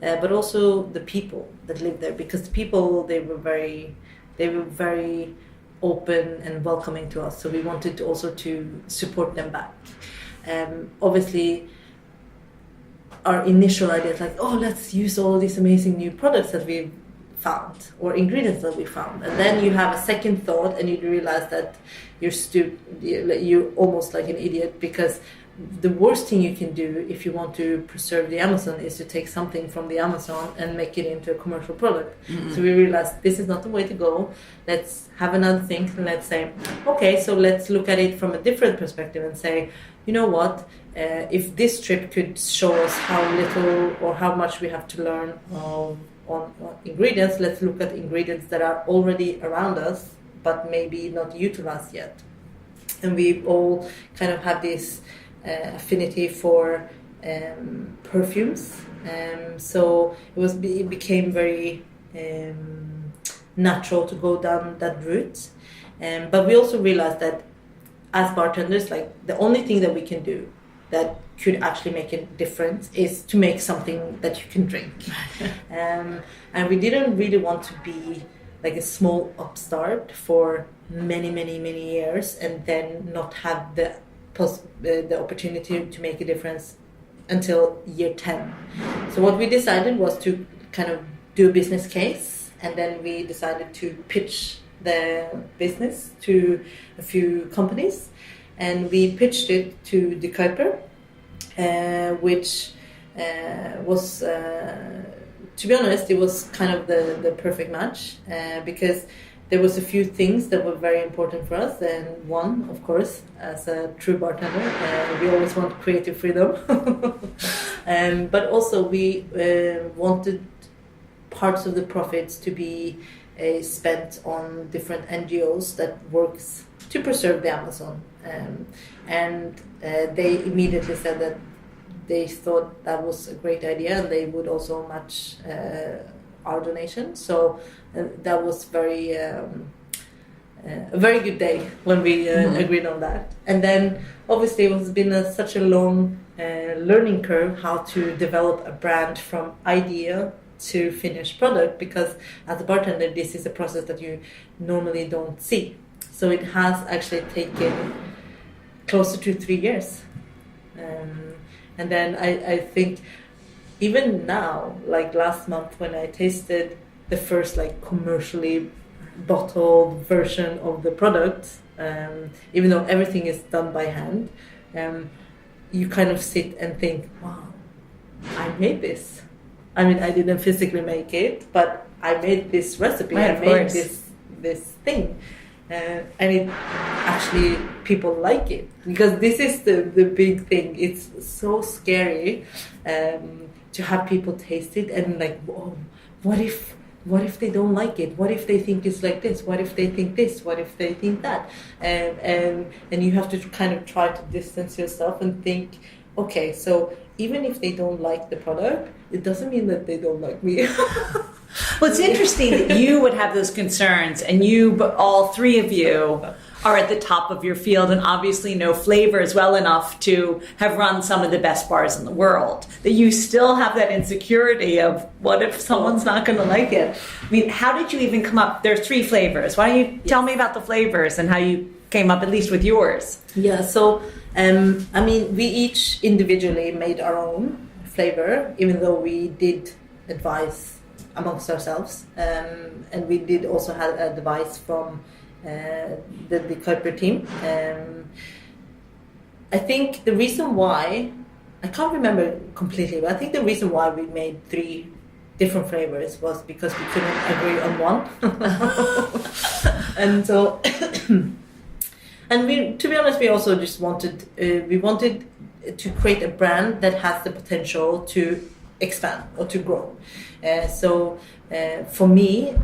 B: but also the people that live there, because the people, they were very open and welcoming to us, so we wanted also to support them back. Obviously our initial idea is like, let's use all these amazing new products that we've found or ingredients that we found, and then you have a second thought and you realize that you're almost like an idiot, because the worst thing you can do if you want to preserve the Amazon is to take something from the Amazon and make it into a commercial product. Mm-hmm. So we realized this is not the way to go. Let's have another think, and let's say, okay, so let's look at it from a different perspective and say, you know what, if this trip could show us how little or how much we have to learn on ingredients, let's look at ingredients that are already around us but maybe not utilized yet. And we all kind of have this affinity for perfumes, so it became very natural to go down that route. But we also realized that as bartenders, like, the only thing that we can do that could actually make a difference is to make something that you can drink. And we didn't really want to be like a small upstart for many years and then not have the opportunity to make a difference until year 10. So what we decided was to kind of do a business case, and then we decided to pitch the business to a few companies, and we pitched it to De Kuiper, which was to be honest, it was kind of the perfect match because there was a few things that were very important for us. And one, of course, as a true bartender, we always want creative freedom. But also we wanted parts of the profits to be spent on different NGOs that works to preserve the Amazon. And they immediately said that they thought that was a great idea and they would also match our donation. So that was a very good day when we agreed on that. And then obviously it has been such a long learning curve how to develop a brand from idea to finished product, because as a bartender this is a process that you normally don't see. So it has actually taken closer to 3 years. And then I think even now, like last month when I tasted the first like commercially bottled version of the product, even though everything is done by hand, you kind of sit and think, wow, I made this. I mean, I didn't physically make it, but I made this recipe.
C: Right,
B: I made this thing. And it actually, people like it, because this is the big thing. It's so scary to have people taste it and like, whoa, what if they don't like it? What if they think it's like this? What if they think this? What if they think that? And you have to kind of try to distance yourself and think, okay, so even if they don't like the product, it doesn't mean that they don't like me.
C: Well, it's interesting that you would have those concerns, and all three of you are at the top of your field and obviously know flavors well enough to have run some of the best bars in the world. That you still have that insecurity of what if someone's not going to like it? I mean, how did you even come up? There's 3 flavors. Why don't you tell me about the flavors and how you came up at least with yours?
B: Yeah, so I mean, we each individually made our own flavor, even though we did advise amongst ourselves, and we did also have advice from the corporate team. I think the reason why, I can't remember completely, but I think the reason why we made 3 different flavors was because we couldn't agree on one. And so, and we, to be honest, we also just wanted to create a brand that has the potential to expand or to grow. So for me,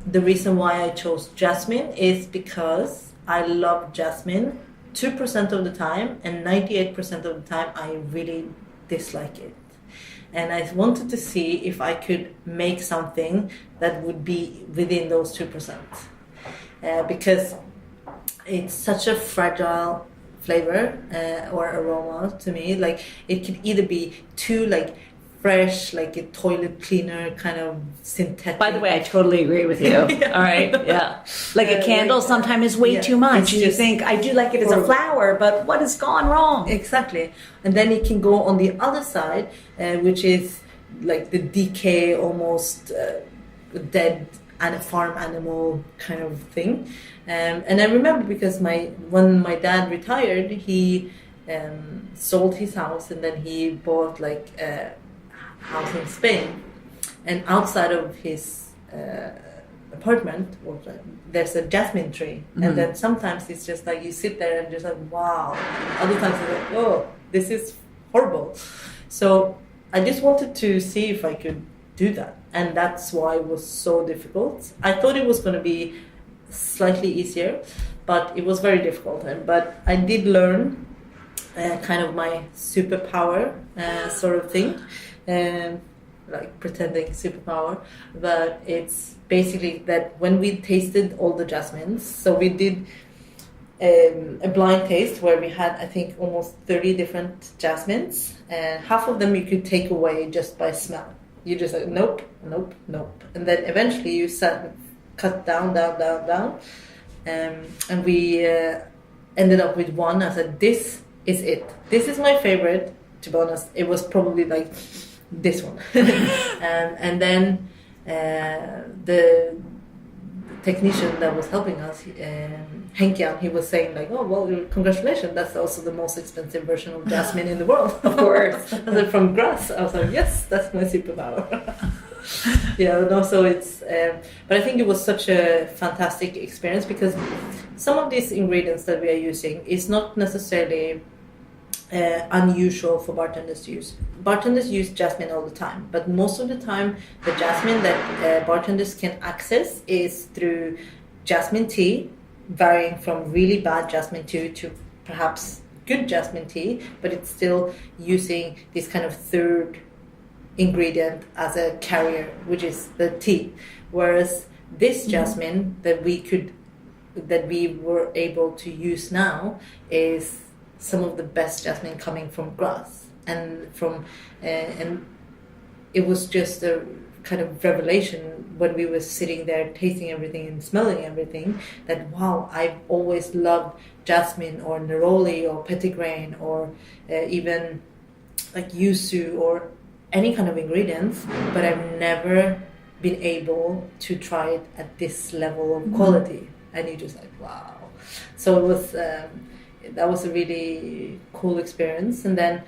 B: the reason why I chose jasmine is because I love jasmine 2% of the time, and 98% of the time I really dislike it. And I wanted to see if I could make something that would be within those 2%. Because it's such a fragile flavor or aroma to me. Like, it could either be too like fresh, like a toilet cleaner kind of synthetic.
C: By the way, I totally agree with you.
B: Yeah.
C: All right, yeah. Like a candle
B: like,
C: sometimes is way too much. You
B: just
C: think, I do like it as a flower, but what has gone wrong?
B: Exactly. And then it can go on the other side, which is like the decay, almost dead and a farm animal kind of thing. And I remember because when my dad retired, he sold his house and then he bought like a house in Spain. And outside of his apartment, there's a jasmine tree. Mm-hmm. And then sometimes it's just like you sit there and just like, wow. And other times it's like, oh, this is horrible. So I just wanted to see if I could do that. And that's why it was so difficult. I thought it was going to be slightly easier, but it was very difficult. But I did learn kind of my superpower sort of thing, like pretending superpower. But it's basically that when we tasted all the jasmines, so we did a blind taste where we had, I think, almost 30 different jasmines, and half of them you could take away just by smell. You just like, nope, nope, nope. And then eventually you cut down. And we ended up with one. I said, this is it. This is my favorite. To be honest, it was probably like this one. And then the technician that was helping us, Henkian, he was saying like, oh, well, congratulations. That's also the most expensive version of jasmine in the world.
C: Of course.
B: I said, from grass. I was like, yes, that's my superpower. Yeah, no, so it's, but I think it was such a fantastic experience because some of these ingredients that we are using is not necessarily unusual for bartenders to use. Bartenders use jasmine all the time, but most of the time, the jasmine that bartenders can access is through jasmine tea, varying from really bad jasmine tea to perhaps good jasmine tea, but it's still using this kind of third ingredient as a carrier, which is the tea. Whereas this jasmine that we were able to use now is some of the best jasmine coming from grass, and it was just a kind of revelation when we were sitting there tasting everything and smelling everything, that wow, I've always loved jasmine or neroli or petitgrain or even like yuzu or any kind of ingredients, but I've never been able to try it at this level of quality. And you're just like, wow. So it was that was a really cool experience. And then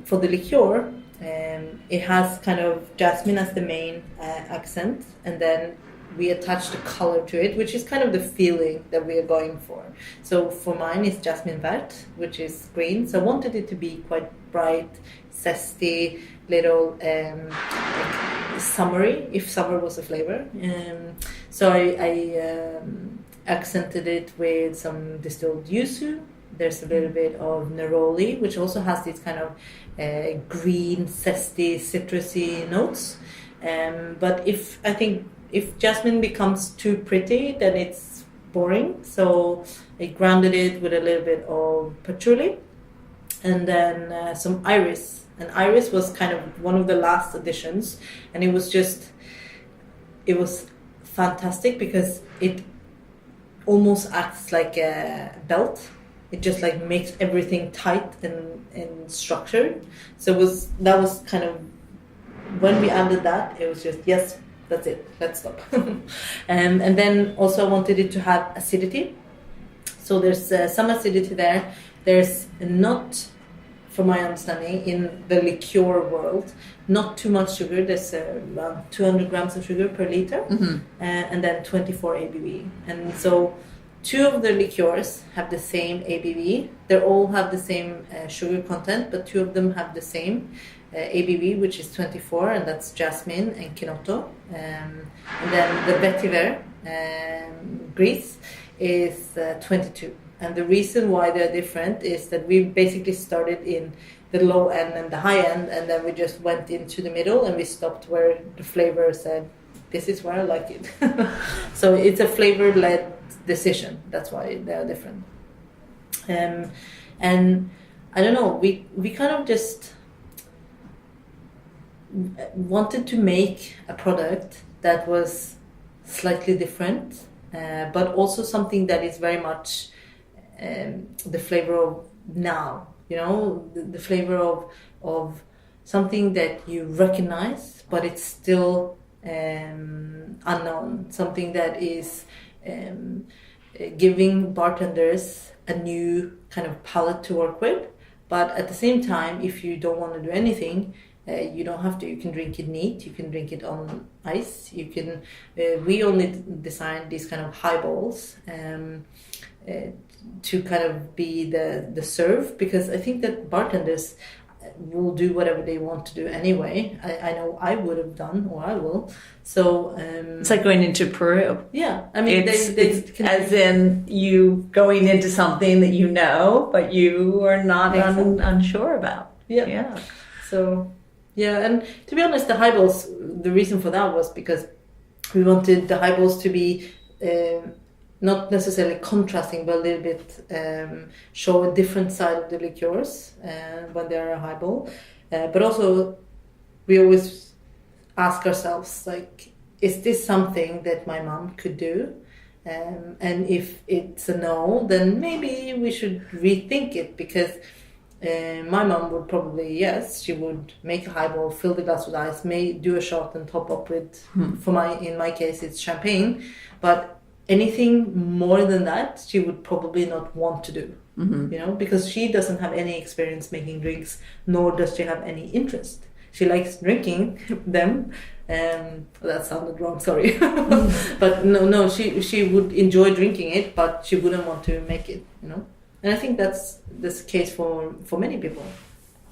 B: for the liqueur, it has kind of jasmine as the main accent, and then we attach the color to it, which is kind of the feeling that we are going for. So for mine, it's jasmine vert, which is green. So I wanted it to be quite bright, zesty, little like summery, if summer was a flavor. So I accented it with some distilled yuzu. There's a little bit of neroli, which also has these kind of green, zesty, citrusy notes. But I think if jasmine becomes too pretty, then it's boring. So I grounded it with a little bit of patchouli and then some iris. And iris was kind of one of the last additions, and it was fantastic because it almost acts like a belt. It just like makes everything tight and structured. So that was kind of, when we added that, it was just, yes, that's it, let's stop. And then also I wanted it to have acidity. So there's some acidity there. There's not, from my understanding, in the liqueur world, not too much sugar. There's around 200 grams of sugar per liter, and then 24 ABV. And so two of the liqueurs have the same ABV. They all have the same sugar content, but two of them have the same ABV, which is 24, and that's jasmine and Kinotto. And then the vetiver, Greece, is 22. And the reason why they're different is that we basically started in the low end and the high end, and then we just went into the middle, and we stopped where the flavor said, this is where I like it. So it's a flavor-led decision. That's why they are different. And I don't know, we kind of just wanted to make a product that was slightly different, but also something that is very much the flavor of now, the flavor of something that you recognize, but it's still unknown, something that is giving bartenders a new kind of palette to work with. But at the same time, if you don't want to do anything, you don't have to. You can drink it neat. You can drink it on ice. You can. We only designed these kind of highballs to kind of be the serve, because I think that bartenders will do whatever they want to do anyway. I know I would have done, or I will. So
C: it's like going into Peru.
B: Yeah, I mean,
C: it's as in you going into something that you know, but you are not unsure about.
B: Yeah. So yeah, and to be honest, the highballs, the reason for that was because we wanted the highballs to be not necessarily contrasting, but a little bit show a different side of the liqueurs when they're a highball. But also, we always ask ourselves, like, is this something that my mom could do? And if it's a no, then maybe we should rethink it, because my mom would probably, yes, she would make a highball, fill the glass with ice, may do a shot and top up with, in my case, it's champagne, but anything more than that, she would probably not want to do, because she doesn't have any experience making drinks, nor does she have any interest. She likes drinking them, That sounded wrong, sorry. But no, she would enjoy drinking it, but she wouldn't want to make it, you know. And I think that's the case for many people.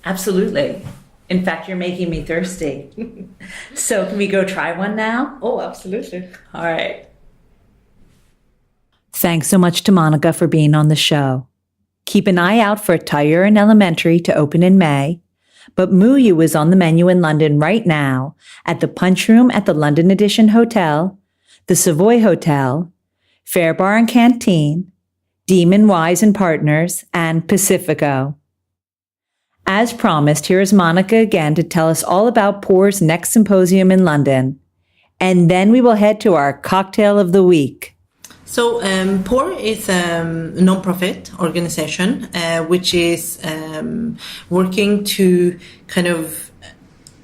C: Absolutely. In fact, you're making me thirsty. So can we go try one now?
B: Oh, absolutely.
C: All right.
A: Thanks so much to Monica for being on the show. Keep an eye out for Tayor+Elementary to open in May, but Muyu is on the menu in London right now at the Punch Room at the London Edition Hotel, the Savoy Hotel, Fair Bar and Canteen, Demon Wise and Partners, and Pacifico. As promised, here is Monica again to tell us all about Pour's next symposium in London. And then we will head to our cocktail of the week.
B: So Pour is a non-profit organization which is working to kind of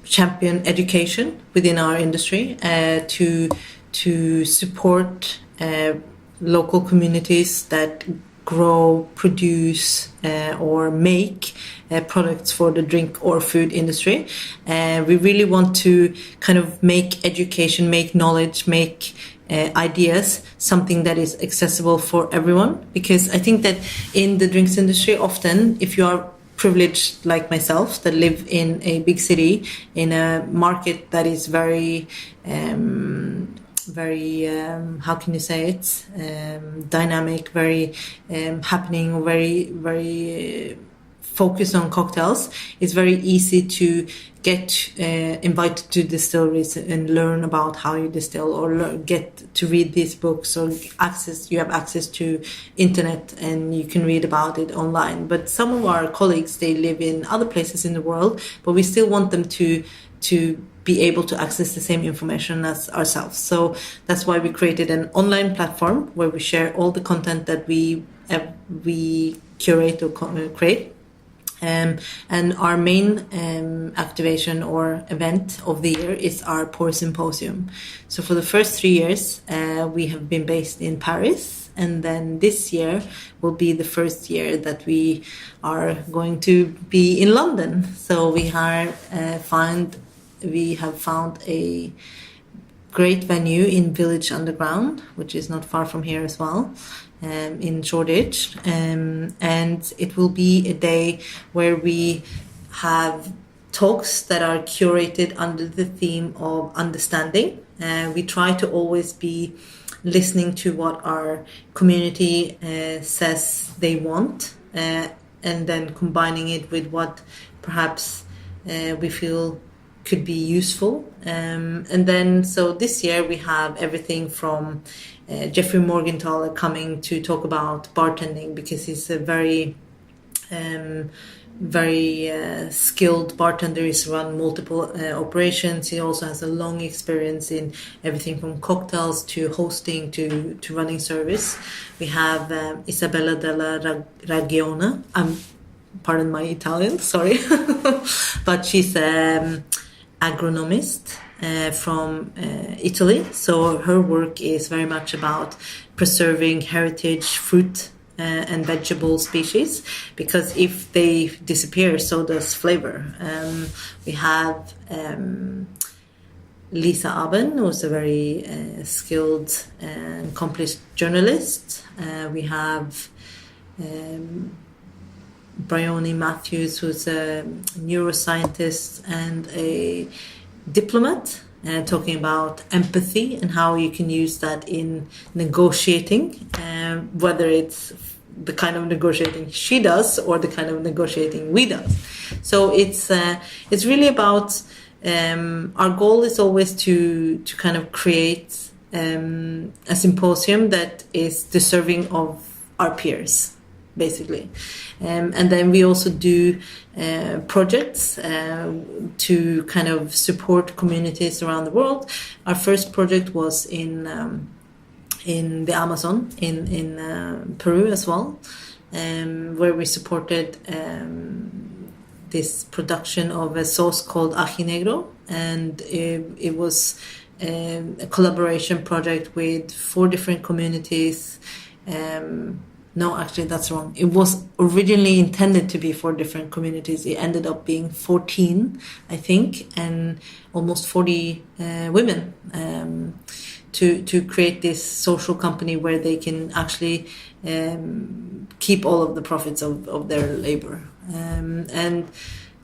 B: champion education within our industry, to support local communities that grow, produce, or make products for the drink or food industry. We really want to kind of make education, make knowledge, make ideas something that is accessible for everyone. Because I think that in the drinks industry, often, if you are privileged like myself that live in a big city, in a market that is very how can you say it, dynamic, very happening, very focused on cocktails, it's very easy to get invited to distilleries and learn about how you distill, or get to read these books, or you have access to internet and you can read about it online. But some of our colleagues, they live in other places in the world, but we still want them to be able to access the same information as ourselves. So that's why we created an online platform where we share all the content that we curate or create. And our main activation or event of the year is our Pour Symposium. So for the first 3 years, we have been based in Paris. And then this year will be the first year that we are going to be in London. So we have found a great venue in Village Underground, which is not far from here as well, in Shoreditch. And it will be a day where we have talks that are curated under the theme of understanding. We try to always be listening to what our community says they want, and then combining it with what perhaps we feel could be useful. And then, so this year we have everything from Jeffrey Morgenthaler coming to talk about bartending, because he's a very skilled bartender. He's run multiple operations. He also has a long experience in everything from cocktails to hosting to running service. We have Isabella della Ragione. Pardon my Italian, sorry. But she's agronomist from Italy. So her work is very much about preserving heritage fruit and vegetable species, because if they disappear, so does flavor. We have Lisa Aben, who's a very skilled and accomplished journalist. We have Bryony Matthews, who's a neuroscientist and a diplomat, talking about empathy and how you can use that in negotiating, whether it's the kind of negotiating she does or the kind of negotiating we do. So it's really about, our goal is always to kind of create a symposium that is deserving of our peers, basically. And then we also do projects to kind of support communities around the world. Our first project was in the Amazon, in Peru as well, where we supported this production of a sauce called ají negro, and it was a collaboration project with 4 different communities, No, actually, that's wrong. It was originally intended to be 4 different communities. It ended up being 14, I think, and almost 40 women to create this social company where they can actually keep all of the profits of their labor. And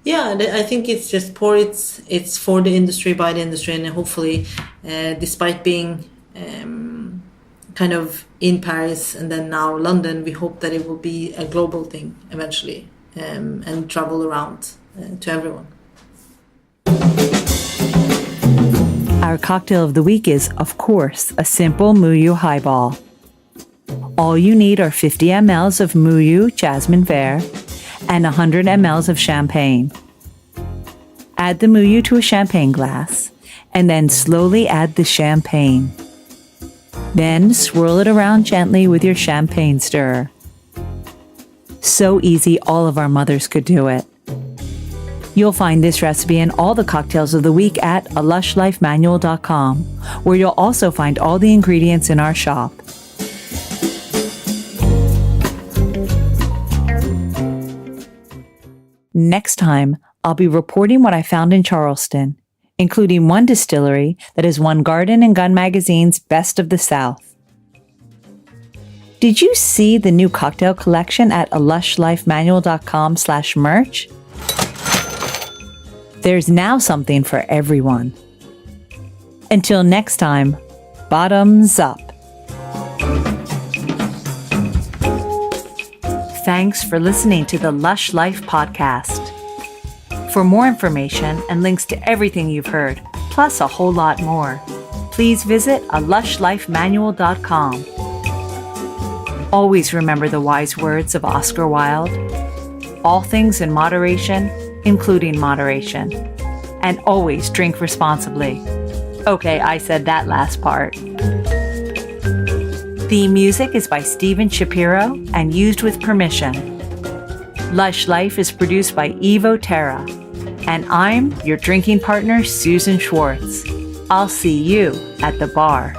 B: yeah, I think it's just it's for the industry, by the industry, and hopefully, despite being kind of in Paris and then now London, we hope that it will be a global thing eventually, and travel around to everyone.
A: Our cocktail of the week is, of course, a simple Muyu highball. All you need are 50 ml of Muyu Jasmine Vert and 100 ml of champagne. Add the Muyu to a champagne glass and then slowly add the champagne. Then swirl it around gently with your champagne stirrer. So easy, all of our mothers could do it. You'll find this recipe and all the cocktails of the week at alushlifemanual.com, where you'll also find all the ingredients in our shop. Next time, I'll be reporting what I found in Charleston, including one distillery that has won Garden and Gun magazine's Best of the South. Did you see the new cocktail collection at alushlifemanual.com/merch? There's now something for everyone. Until next time, bottoms up. Thanks for listening to the Lush Life podcast. For more information and links to everything you've heard, plus a whole lot more, please visit alushlifemanual.com. Always remember the wise words of Oscar Wilde. All things in moderation, including moderation. And always drink responsibly. Okay, I said that last part. Theme music is by Steven Shapiro and used with permission. Lush Life is produced by Evo Terra. And I'm your drinking partner, Susan Schwartz. I'll see you at the bar.